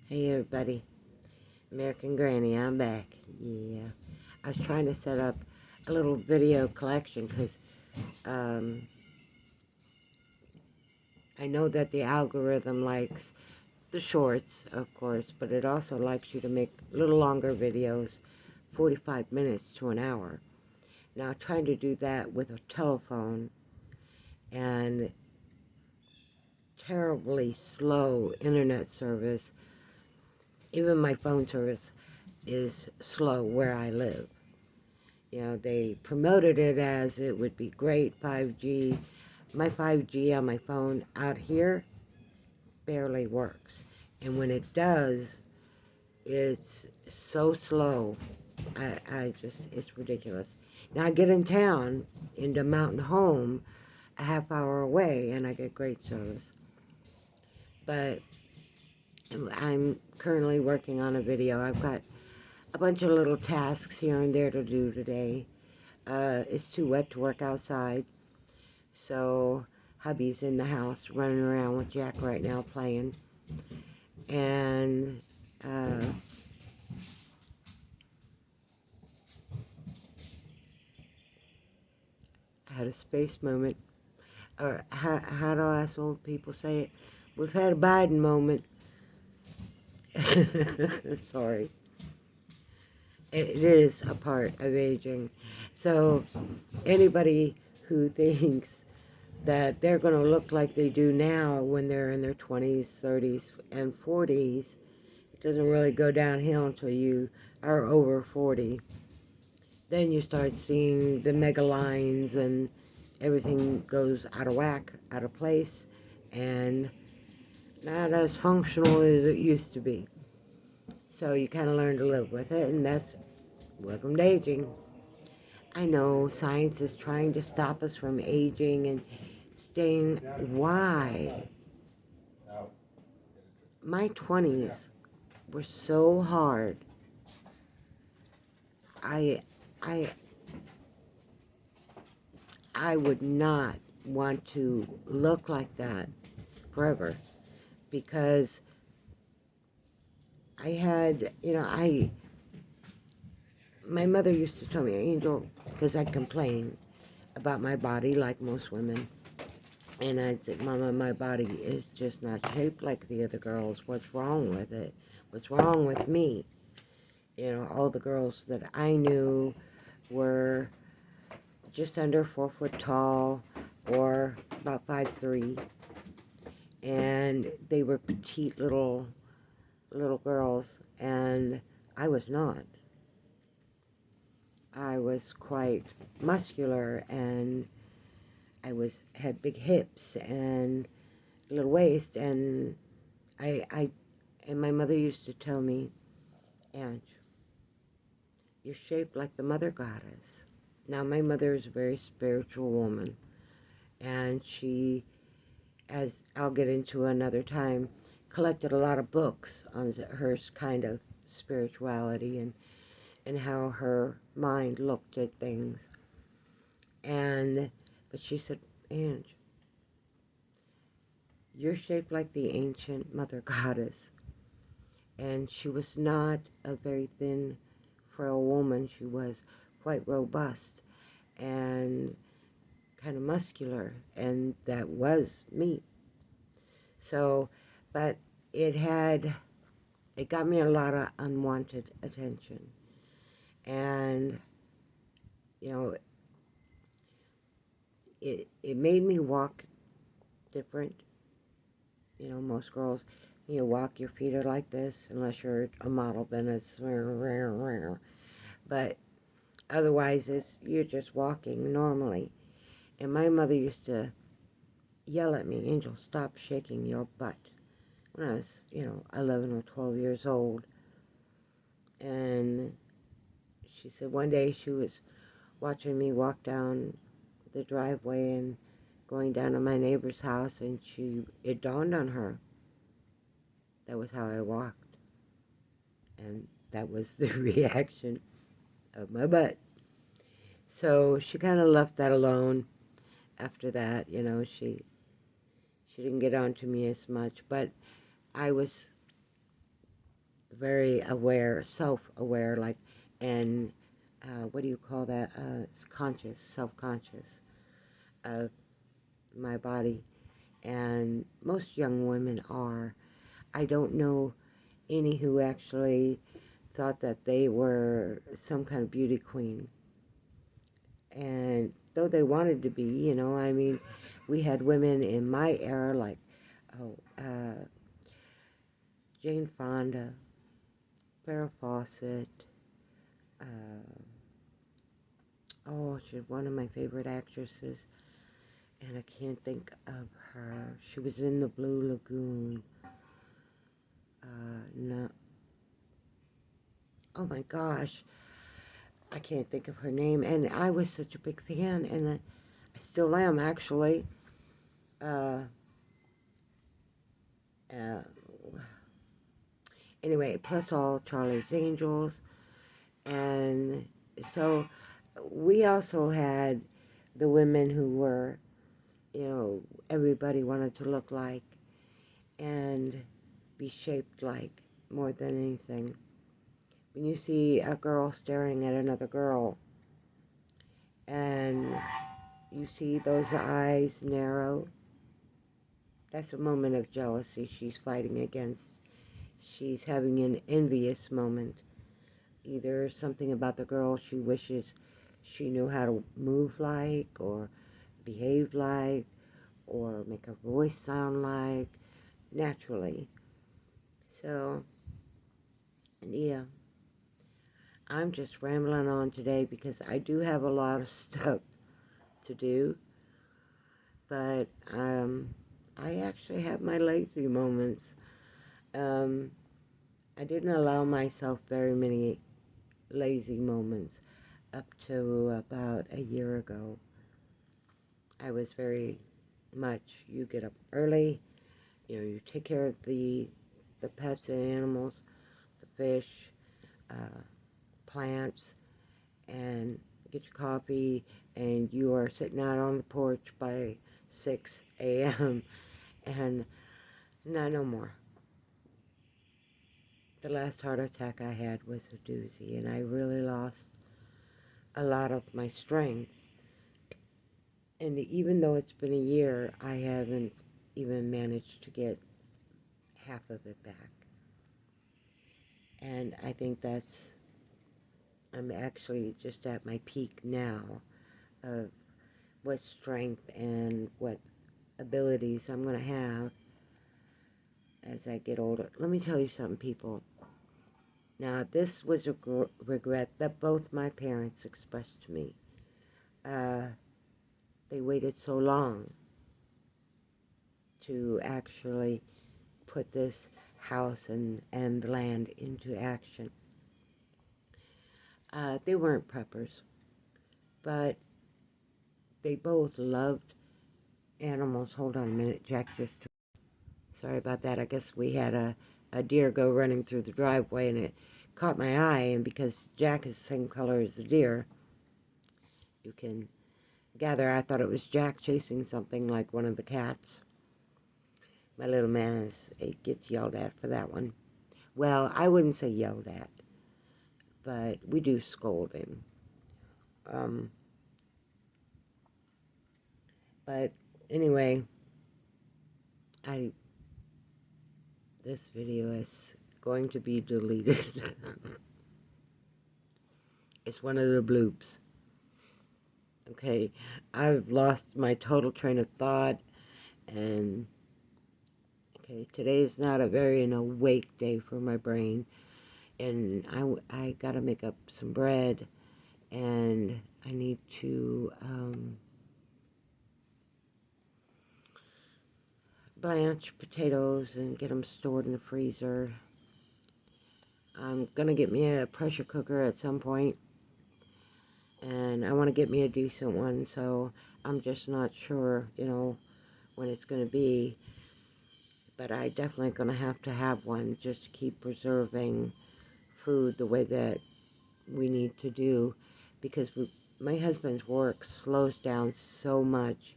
Hey everybody, American Granny, I'm back. Yeah, I was trying to set up a little video collection because um, I know that the algorithm likes the shorts, of course, but it also likes you to make little longer videos, 45 minutes to an hour. Now, trying to do that with a telephone and terribly slow internet service, even my phone service is slow where I live. You know, they promoted it as it would be great, 5G. My 5G on my phone out here barely works. And when it does, it's so slow. It's ridiculous. Now I get in town, into Mountain Home, a half hour away, and I get great service. But I'm currently working on a video. I've got a bunch of little tasks here and there to do today. It's too wet to work outside. So hubby's in the house running around with Jack right now playing. And I had a space moment. Or how do us old people say it? We've had a Biden moment. Sorry. It is a part of aging. So anybody who thinks that they're going to look like they do now when they're in their 20s, 30s, and 40s, it doesn't really go downhill until you are over 40. Then you start seeing the mega lines and everything goes out of whack, out of place, and not as functional as it used to be. So you kind of learn to live with it, and that's welcome to aging. I know science is trying to stop us from aging and staying. Why? My 20s were so hard. I, I, I would not want to look like that forever because I had, my mother used to tell me, Angel, because I'd complain about my body like most women. And I'd say, Mama, my body is just not shaped like the other girls. What's wrong with it? What's wrong with me? You know, all the girls that I knew were just under 4 foot tall or about 5'3", and they were petite little girls, and I was not. I was quite muscular, and had big hips and a little waist, and and my mother used to tell me, Ange, you're shaped like the mother goddess. Now, my mother is a very spiritual woman, and she, as I'll get into another time, collected a lot of books on her kind of spirituality and how her mind looked at things. But she said, Ange, you're shaped like the ancient mother goddess. And she was not a very thin, frail woman. She was quite robust and kind of muscular, and that was me. So, but it got me a lot of unwanted attention. And, you know, it made me walk different. You know, most girls, you walk, your feet are like this, unless you're a model, then it's, but otherwise you're just walking normally. And my mother used to yell at me, Angel, stop shaking your butt, when I was, 11 or 12 years old. And she said one day she was watching me walk down the driveway and going down to my neighbor's house, and it dawned on her that was how I walked. And that was the reaction of my butt. So she kind of left that alone after that. She didn't get on to me as much, but I was very aware, self-aware, like, and what do you call that? It's conscious, self-conscious of my body. And most young women are. I don't know any who actually thought that they were some kind of beauty queen. And though they wanted to be, I mean, we had women in my era like, oh, Jane Fonda, Farrah Fawcett, uh, oh, she's one of my favorite actresses, and I can't think of her. She was in the Blue Lagoon. No, oh my gosh, I can't think of her name. And I was such a big fan, and I still am actually. Uh, uh, anyway, plus all Charlie's Angels, and so we also had the women who were, everybody wanted to look like and be shaped like more than anything. When you see a girl staring at another girl and you see those eyes narrow, that's a moment of jealousy she's fighting against. She's having an envious moment. Either something about the girl she wishes she knew how to move like, or behave like, or make her voice sound like, naturally. So, yeah, I'm just rambling on today because I do have a lot of stuff to do, but I actually have my lazy moments. Um, I didn't allow myself very many lazy moments up to about a year ago. I was very much, you get up early, you take care of the pets and animals, the fish, uh, plants, and get your coffee, and you are sitting out on the porch by 6 a.m. and no more. The last heart attack I had was a doozy, and I really lost a lot of my strength. And even though it's been a year, I haven't even managed to get half of it back. And I think I'm actually just at my peak now of what strength and what abilities I'm going to have as I get older. Let me tell you something, people. Now, this was a regret that both my parents expressed to me. They waited so long to actually put this house and land into action. They weren't preppers, but they both loved animals. Hold on a minute, Jack just... Sorry about that. I guess we had a deer go running through the driveway, and it caught my eye, and because Jack is the same color as the deer, you can gather I thought it was Jack chasing something like one of the cats. My little man gets yelled at for that one. Well, I wouldn't say yelled at, but we do scold him. But anyway, this video is going to be deleted. It's one of the bloops. Okay, I've lost my total train of thought, and okay, today is not a very awake day for my brain, and I gotta make up some bread, and I need to blanch potatoes and get them stored in the freezer. I'm gonna get me a pressure cooker at some point, and I want to get me a decent one, so I'm just not sure, when it's gonna be, but I definitely gonna have to have one just to keep preserving food the way that we need to do, because my husband's work slows down so much,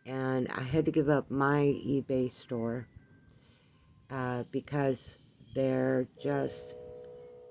and I had to give up my eBay store because They're just,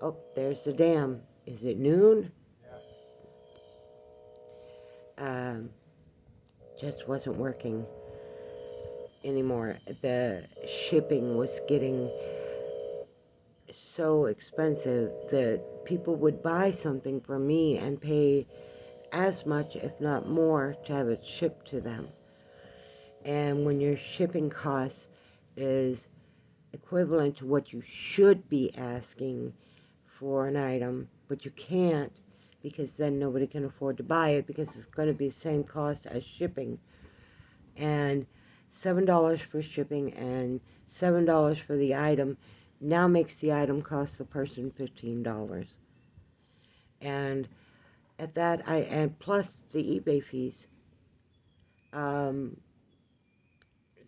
oh, there's the dam. Is it noon? Um, just wasn't working anymore. The shipping was getting so expensive that people would buy something from me and pay as much, if not more, to have it shipped to them. And when your shipping cost is equivalent to what you should be asking for an item, but you can't because then nobody can afford to buy it because it's going to be the same cost as shipping. And $7 for shipping and $7 for the item now makes the item cost the person $15. And at that, and plus the eBay fees. Um,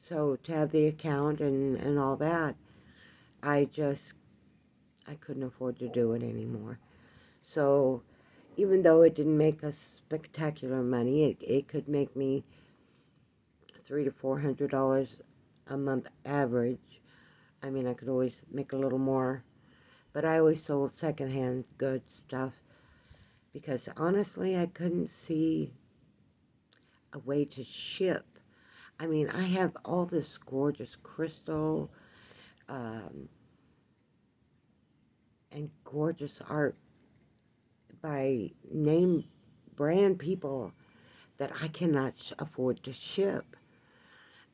so to have the account and all that, I couldn't afford to do it anymore. So even though it didn't make us spectacular money, it could make me $300 to $400 a month average. I mean, I could always make a little more, but I always sold secondhand good stuff because honestly, I couldn't see a way to ship. I mean, I have all this gorgeous crystal um, and gorgeous art by name brand people that I cannot afford to ship.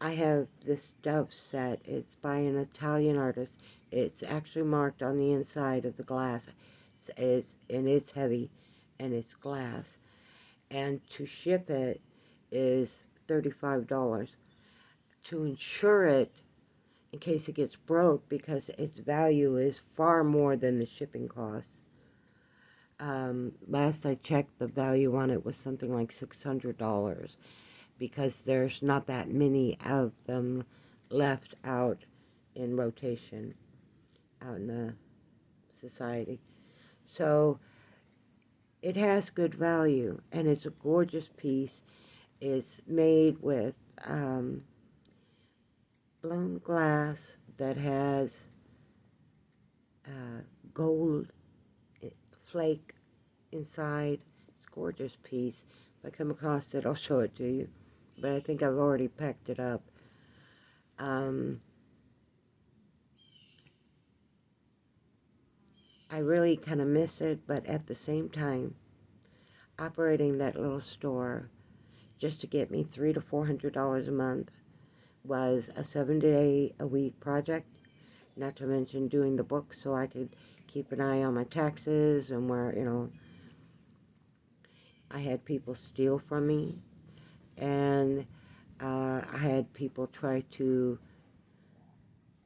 I have this dove set. It's by an Italian artist. It's actually marked on the inside of the glass. And it's heavy, and it's glass. And to ship it is $35. To insure it, in case it gets broke, because its value is far more than the shipping cost. Last I checked, the value on it was something like $600 because there's not that many of them left out in rotation out in the society. So it has good value, and it's a gorgeous piece. It's made with blown glass that has gold flake inside. It's a gorgeous piece. If I come across it, I'll show it to you. But I think I've already packed it up. I really kind of miss it, but at the same time, operating that little store just to get me $300 to $400 a month was a 7-day-a-week project. Not to mention doing the book so I could keep an eye on my taxes and where, I had people steal from me, and I had people try to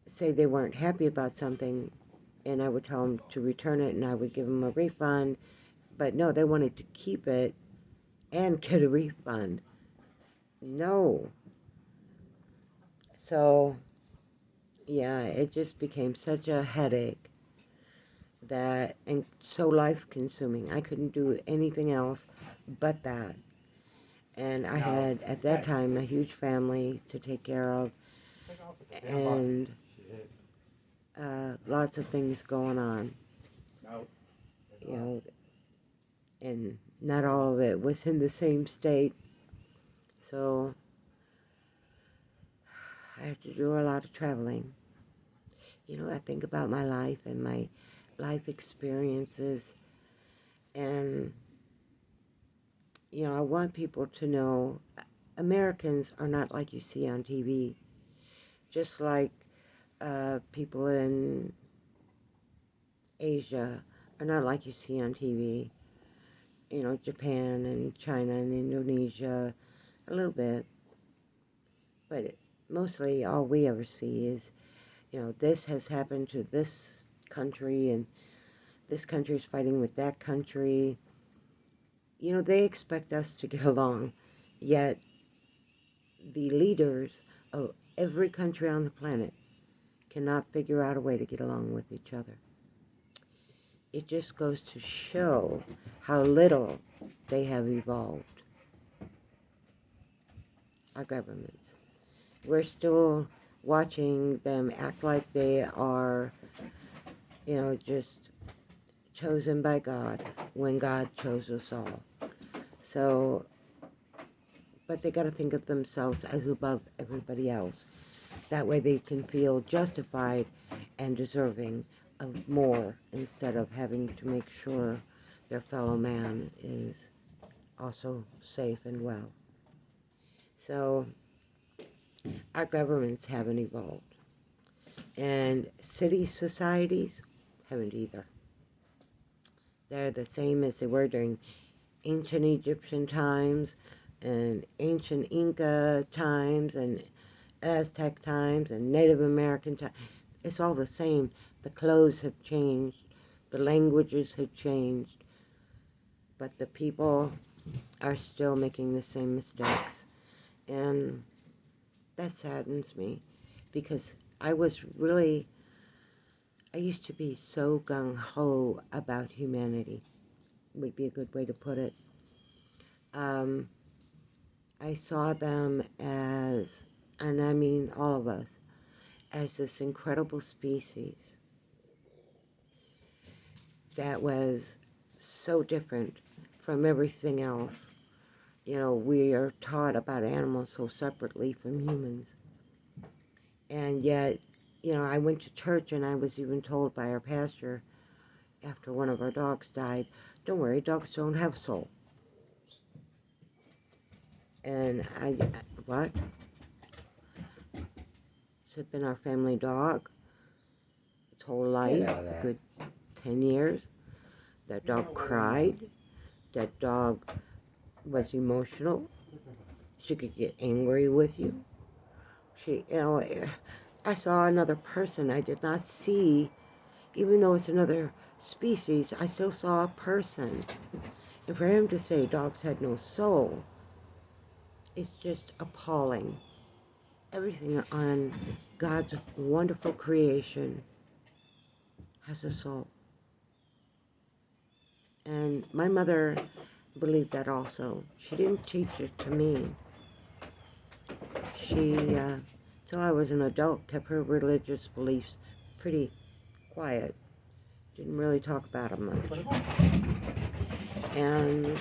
say they weren't happy about something, and I would tell them to return it, and I would give them a refund. But no, they wanted to keep it and get a refund. No. So, yeah, it just became such a headache and so life-consuming. I couldn't do anything else but that. And I had, at that time, a huge family to take care of, and lots of things going on, you know, and not all of it was in the same state. So I had to do a lot of traveling. I think about my life and my life experiences, and, I want people to know Americans are not like you see on TV, just like people in Asia are not like you see on TV. Japan and China and Indonesia, a little bit, but mostly all we ever see is, this has happened to this country, and this country is fighting with that country. They expect us to get along, yet the leaders of every country on the planet cannot figure out a way to get along with each other. It just goes to show how little they have evolved, our governments. We're still watching them act like they are just chosen by God when God chose us all. So, but they got to think of themselves as above everybody else. That way they can feel justified and deserving of more instead of having to make sure their fellow man is also safe and well. So our governments haven't evolved. And city societies haven't either. They're the same as they were during ancient Egyptian times and ancient Inca times and Aztec times and Native American times. It's all the same. The clothes have changed. The languages have changed. But the people are still making the same mistakes. And that saddens me because I used to be so gung-ho about humanity, would be a good way to put it. I saw them as, and I mean all of us, as this incredible species that was so different from everything else. We are taught about animals so separately from humans. And yet, I went to church and I was even told by our pastor after one of our dogs died, don't worry, dogs don't have a soul. And what? It's been our family dog its whole life, a good 10 years. That dog cried. That dog was emotional. She could get angry with you. I saw another person I did not see, even though it's another species, I still saw a person. And for him to say dogs had no soul, it's just appalling. Everything on God's wonderful creation has a soul. And my mother believed that also. She didn't teach it to me. She, till I was an adult, kept her religious beliefs pretty quiet. Didn't really talk about them much. And,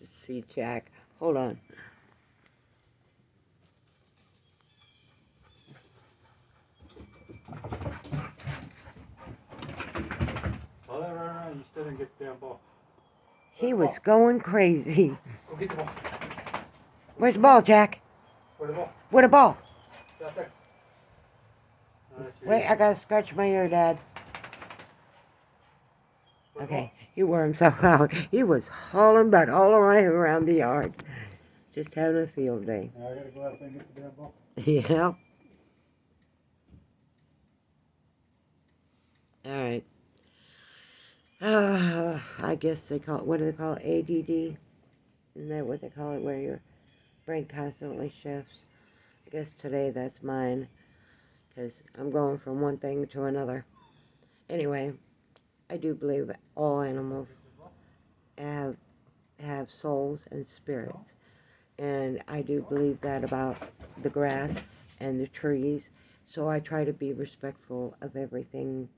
see Jack. Hold on. You still didn't get the damn ball. He was going crazy. Go get the ball. Where's the ball, Jack? Where's the ball? Where the ball? It's out there. Wait, I gotta scratch my ear, Dad. Okay, he wore himself out. He was hauling butt all around the yard. Just having a field day. Now I gotta go out there and get the damn ball. Yeah. All right. I guess they call it, what do they call it, ADD? Isn't that what they call it, where your brain constantly shifts? I guess today that's mine, because I'm going from one thing to another. Anyway, I do believe all animals have souls and spirits. And I do believe that about the grass and the trees. So I try to be respectful of everything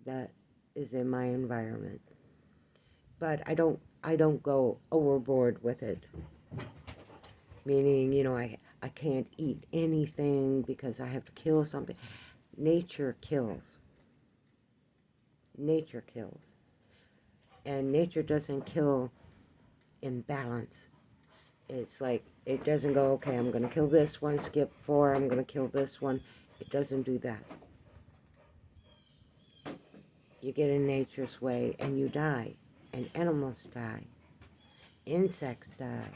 that is in my environment. But I don't go overboard with it. Meaning, I can't eat anything because I have to kill something. Nature kills. Nature kills. And nature doesn't kill in balance. It's like, it doesn't go, okay, I'm going to kill this one, skip 4, I'm going to kill this one. It doesn't do that. You get in nature's way and you die. And animals die. Insects die.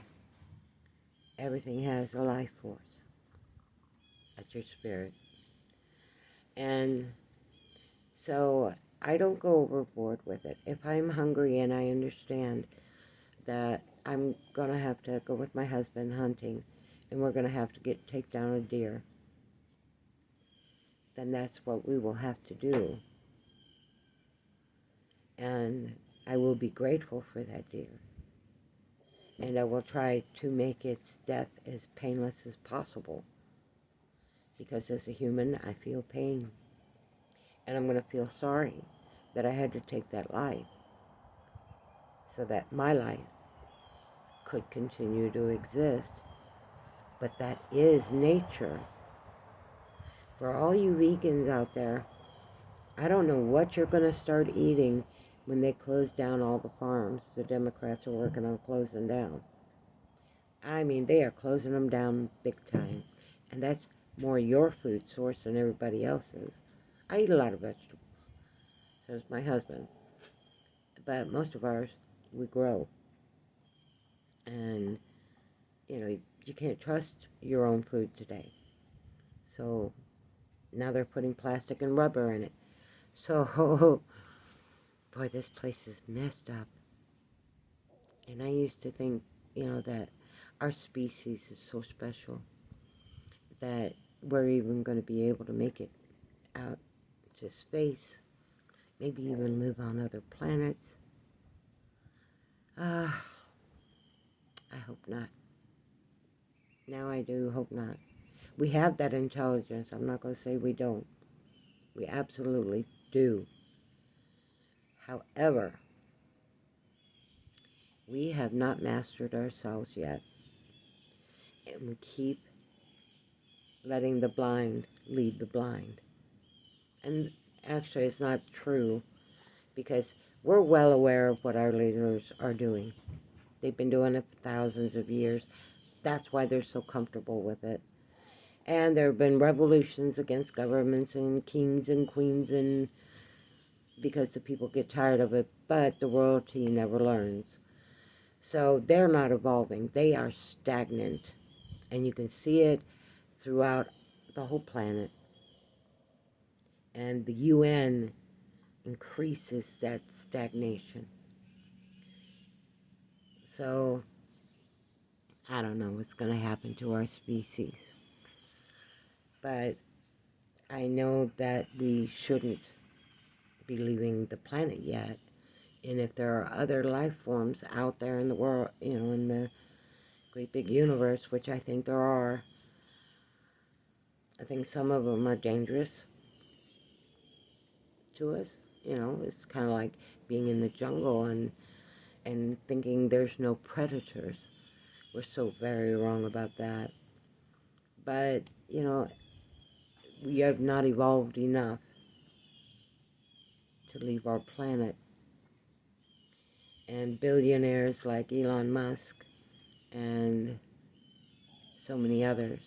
Everything has a life force. That's your spirit. And so I don't go overboard with it. If I'm hungry and I understand that I'm going to have to go with my husband hunting and we're going to have to take down a deer, then that's what we will have to do. And I will be grateful for that deer. And I will try to make its death as painless as possible. because as a human, I feel pain. And I'm going to feel sorry that I had to take that life so that my life could continue to exist. But that is nature. For all you vegans out there, I don't know what you're going to start eating when they close down all the farms the Democrats are working on closing down. I mean, they are closing them down big time. And that's more your food source than everybody else's. I eat a lot of vegetables. So does my husband. But most of ours, we grow. And, you can't trust your own food today. So now they're putting plastic and rubber in it. So, boy, this place is messed up. And I used to think, that our species is so special that we're even going to be able to make it out to space, maybe even live on other planets. I hope not. Now I do hope not. We have that intelligence. I'm not going to say we don't. We absolutely do. However, we have not mastered ourselves yet. And we keep letting the blind lead the blind. And actually, it's not true, because we're well aware of what our leaders are doing. They've been doing it for thousands of years. That's why they're so comfortable with it. And there have been revolutions against governments and kings and queens, and because the people get tired of it, but the royalty never learns. So they're not evolving. They are stagnant. And you can see it throughout the whole planet. And the UN increases that stagnation. So I don't know what's going to happen to our species. But I know that we shouldn't be leaving the planet yet. And if there are other life forms out there in the world, in the great big universe, which I think there are, I think some of them are dangerous to us. It's kind of like being in the jungle and thinking there's no predators. We're so very wrong about that. But, we have not evolved enough to leave our planet. And billionaires like Elon Musk and so many others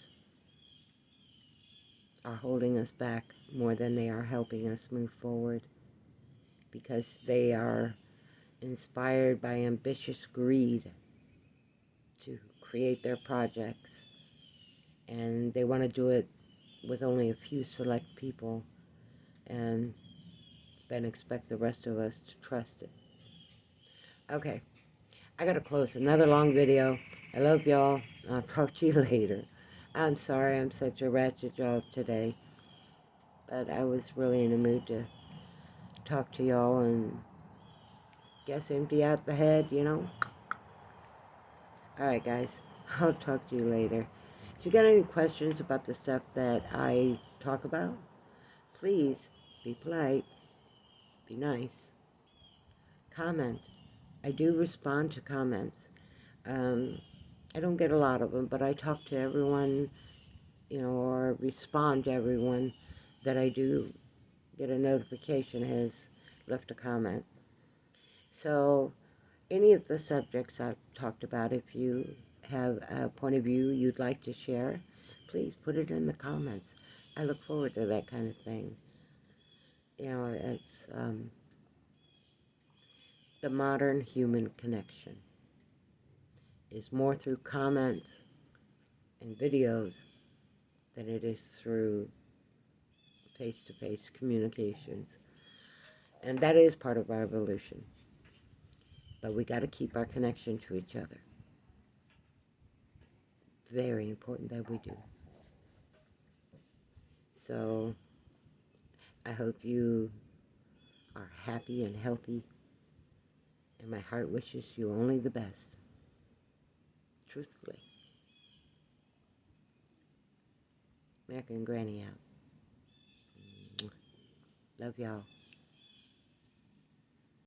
are holding us back more than they are helping us move forward, because they are inspired by ambitious greed to create their projects, and they want to do it with only a few select people and then expect the rest of us to trust it. Okay, I gotta close another long video. I love y'all. I'll talk to you later. I'm sorry I'm such a ratchet jaw today, but I was really in the mood to talk to y'all and guess empty out the head, Alright guys, I'll talk to you later. If you got any questions about the stuff that I talk about, please be polite, be nice, comment. I do respond to comments. I don't get a lot of them, but I talk to everyone, or respond to everyone that I do get a notification has left a comment. So, any of the subjects I've talked about, if you have a point of view you'd like to share, please put it in the comments. I look forward to that kind of thing. It's the modern human connection is more through comments and videos than it is through face-to-face communications. And that is part of our evolution. But we got to keep our connection to each other. Very important that we do. So, I hope you are happy and healthy, and my heart wishes you only the best. Truthfully. Mac and Granny out. Love y'all.